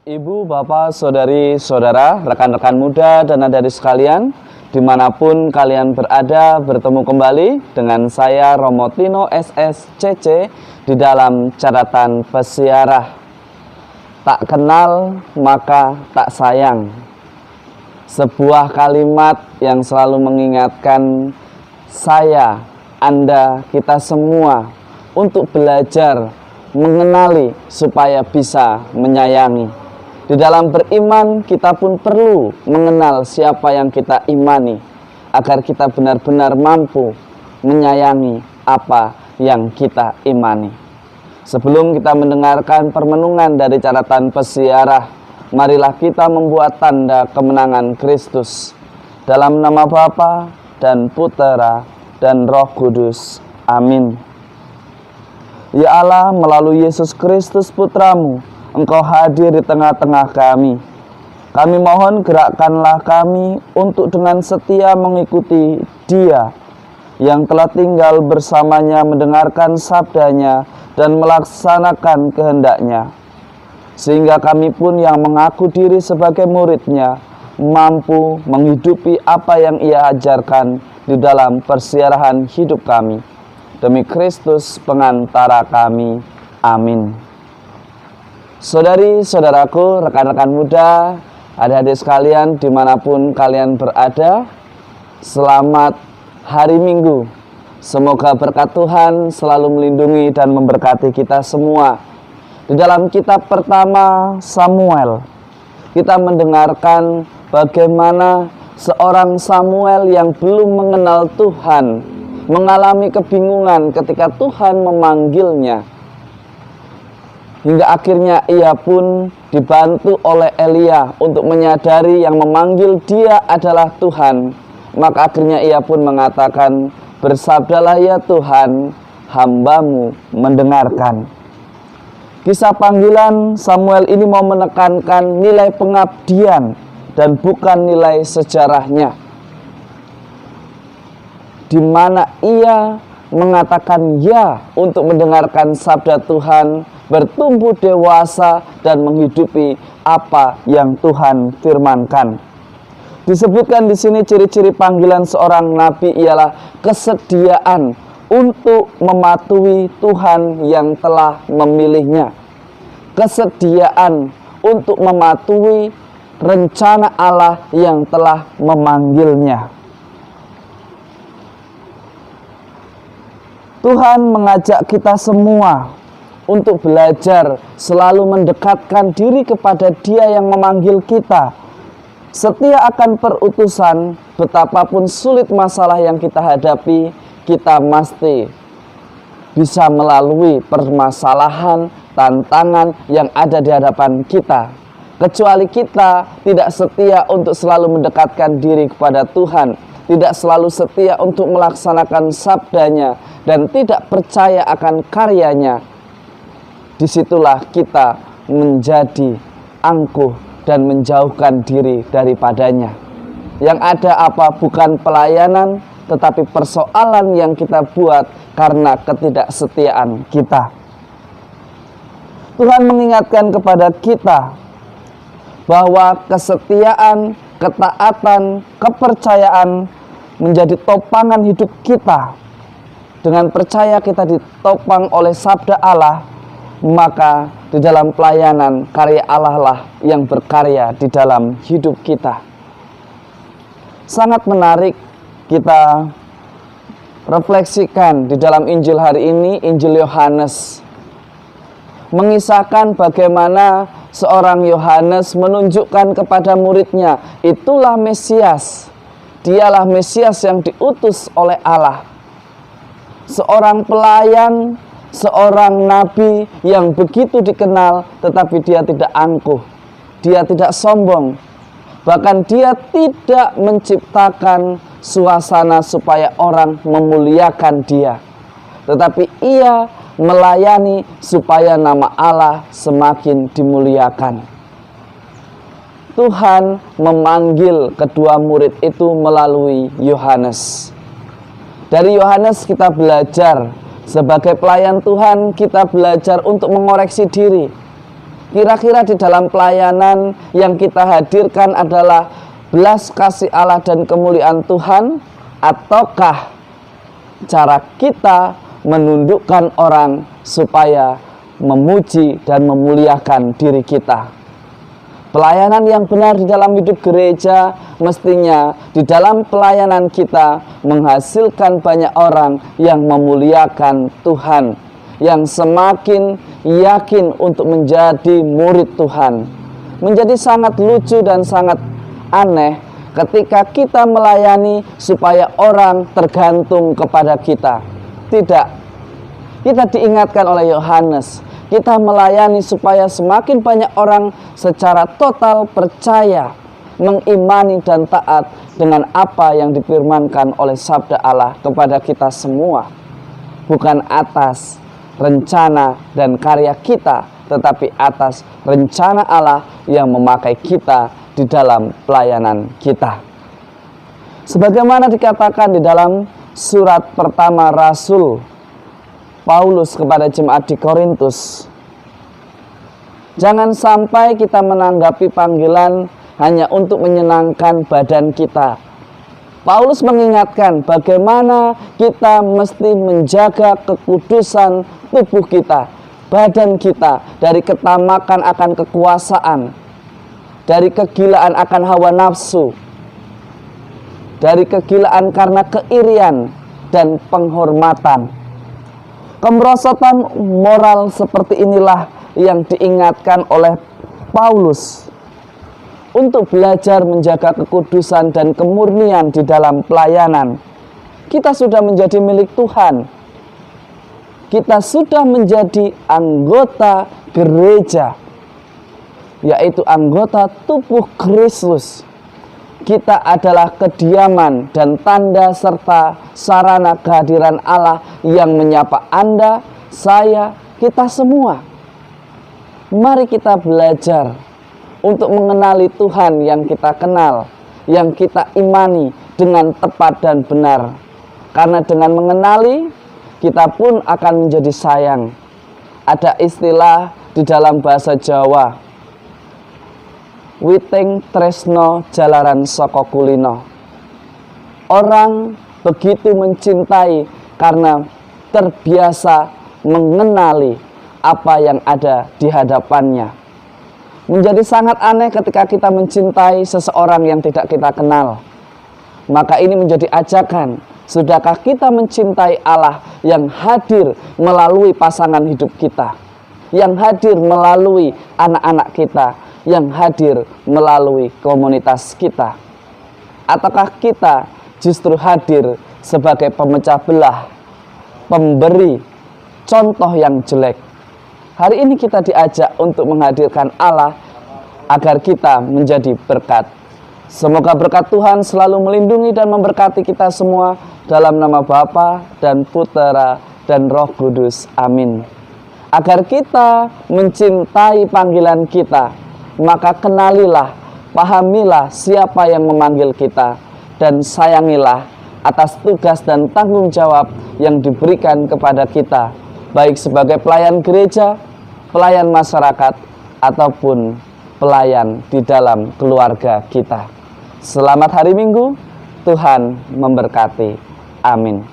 Ibu, bapak, saudari, saudara, rekan-rekan muda dan adik sekalian, dimanapun kalian berada, bertemu kembali dengan saya Romo Tino SSCC di dalam catatan pesiarah. Tak kenal maka tak sayang. Sebuah kalimat yang selalu mengingatkan saya, Anda, kita semua untuk belajar mengenali supaya bisa menyayangi. Di dalam beriman kita pun perlu mengenal siapa yang kita imani agar kita benar-benar mampu menyayangi apa yang kita imani. Sebelum kita mendengarkan permenungan dari catatan pesiarah, marilah kita membuat tanda kemenangan Kristus. Dalam nama Bapa dan Putera dan Roh Kudus. Amin. Ya Allah, melalui Yesus Kristus Putramu, Engkau hadir di tengah-tengah kami. Kami mohon gerakkanlah kami untuk dengan setia mengikuti Dia yang telah tinggal bersamanya, mendengarkan sabdanya dan melaksanakan kehendaknya. Sehingga kami pun yang mengaku diri sebagai muridnya mampu menghidupi apa yang Ia ajarkan di dalam persiarahan hidup kami. Demi Kristus pengantara kami. Amin. Saudari-saudaraku, rekan-rekan muda, adik-adik sekalian dimanapun kalian berada, selamat hari Minggu. Semoga berkat Tuhan selalu melindungi dan memberkati kita semua. Di dalam kitab pertama Samuel, kita mendengarkan bagaimana seorang Samuel yang belum mengenal Tuhan mengalami kebingungan ketika Tuhan memanggilnya. Hingga akhirnya ia pun dibantu oleh Elia untuk menyadari yang memanggil dia adalah Tuhan. Maka akhirnya ia pun mengatakan, "Bersabdalah ya Tuhan, hamba-Mu mendengarkan." Kisah panggilan Samuel ini mau menekankan nilai pengabdian dan bukan nilai sejarahnya, di mana ia mengatakan ya untuk mendengarkan sabda Tuhan, bertumbuh dewasa dan menghidupi apa yang Tuhan firmankan. Disebutkan di sini ciri-ciri panggilan seorang nabi ialah kesediaan untuk mematuhi Tuhan yang telah memilihnya. Kesediaan untuk mematuhi rencana Allah yang telah memanggilnya. Tuhan mengajak kita semua untuk belajar selalu mendekatkan diri kepada Dia yang memanggil kita. Setia akan perutusan, betapapun sulit masalah yang kita hadapi, kita mesti bisa melalui permasalahan, tantangan yang ada di hadapan kita. Kecuali kita tidak setia untuk selalu mendekatkan diri kepada Tuhan, tidak selalu setia untuk melaksanakan sabdanya, dan tidak percaya akan karyanya, disitulah kita menjadi angkuh dan menjauhkan diri daripadanya. Yang ada apa? Bukan pelayanan, tetapi persoalan yang kita buat karena ketidaksetiaan kita. Tuhan mengingatkan kepada kita bahwa kesetiaan, ketaatan, kepercayaan menjadi topangan hidup kita. Dengan percaya kita ditopang oleh sabda Allah, maka di dalam pelayanan karya Allah lah yang berkarya di dalam hidup kita. Sangat menarik kita refleksikan di dalam Injil hari ini, Injil Yohanes. Mengisahkan bagaimana seorang Yohanes menunjukkan kepada muridnya, itulah Mesias. Dialah Mesias yang diutus oleh Allah. Seorang pelayan, seorang nabi yang begitu dikenal, tetapi dia tidak angkuh, dia tidak sombong, bahkan dia tidak menciptakan suasana supaya orang memuliakan dia, tetapi ia melayani supaya nama Allah semakin dimuliakan. Tuhan memanggil kedua murid itu melalui Yohanes. Dari Yohanes kita belajar, sebagai pelayan Tuhan kita belajar untuk mengoreksi diri. Kira-kira di dalam pelayanan yang kita hadirkan adalah belas kasih Allah dan kemuliaan Tuhan, ataukah cara kita menundukkan orang supaya memuji dan memuliakan diri kita? Pelayanan yang benar di dalam hidup gereja mestinya di dalam pelayanan kita menghasilkan banyak orang yang memuliakan Tuhan, yang semakin yakin untuk menjadi murid Tuhan. Menjadi sangat lucu dan sangat aneh ketika kita melayani supaya orang tergantung kepada kita. Tidak. Kita diingatkan oleh Yohanes, kita melayani supaya semakin banyak orang secara total percaya, mengimani dan taat dengan apa yang difirmankan oleh sabda Allah kepada kita semua. Bukan atas rencana dan karya kita, tetapi atas rencana Allah yang memakai kita di dalam pelayanan kita. Sebagaimana dikatakan di dalam surat pertama Rasul Paulus kepada jemaat di Korintus, jangan sampai kita menanggapi panggilan hanya untuk menyenangkan badan kita. Paulus mengingatkan bagaimana kita mesti menjaga kekudusan tubuh kita, badan kita, dari ketamakan akan kekuasaan, dari kegilaan akan hawa nafsu, dari kegilaan karena keirian dan penghormatan. Kemerosotan moral seperti inilah yang diingatkan oleh Paulus untuk belajar menjaga kekudusan dan kemurnian di dalam pelayanan. Kita sudah menjadi milik Tuhan. Kita sudah menjadi anggota gereja, yaitu anggota tubuh Kristus. Kita adalah kediaman dan tanda serta sarana kehadiran Allah yang menyapa Anda, saya, kita semua. Mari kita belajar untuk mengenali Tuhan yang kita kenal, yang kita imani dengan tepat dan benar. Karena dengan mengenali, kita pun akan menjadi sayang. Ada istilah di dalam bahasa Jawa, witing tresno jalaran saka kulino. Orang begitu mencintai karena terbiasa mengenali apa yang ada di hadapannya. Menjadi sangat aneh ketika kita mencintai seseorang yang tidak kita kenal. Maka ini menjadi ajakan, sudahkah kita mencintai Allah yang hadir melalui pasangan hidup kita, yang hadir melalui anak-anak kita, yang hadir melalui komunitas kita? Ataukah kita justru hadir sebagai pemecah belah, pemberi contoh yang jelek? Hari ini kita diajak untuk menghadirkan Allah agar kita menjadi berkat. Semoga berkat Tuhan selalu melindungi dan memberkati kita semua, dalam nama Bapa dan Putera dan Roh Kudus. Amin. Agar kita mencintai panggilan kita, maka kenalilah, pahamilah siapa yang memanggil kita, dan sayangilah atas tugas dan tanggung jawab yang diberikan kepada kita, baik sebagai pelayan gereja, pelayan masyarakat, ataupun pelayan di dalam keluarga kita. Selamat hari Minggu, Tuhan memberkati. Amin.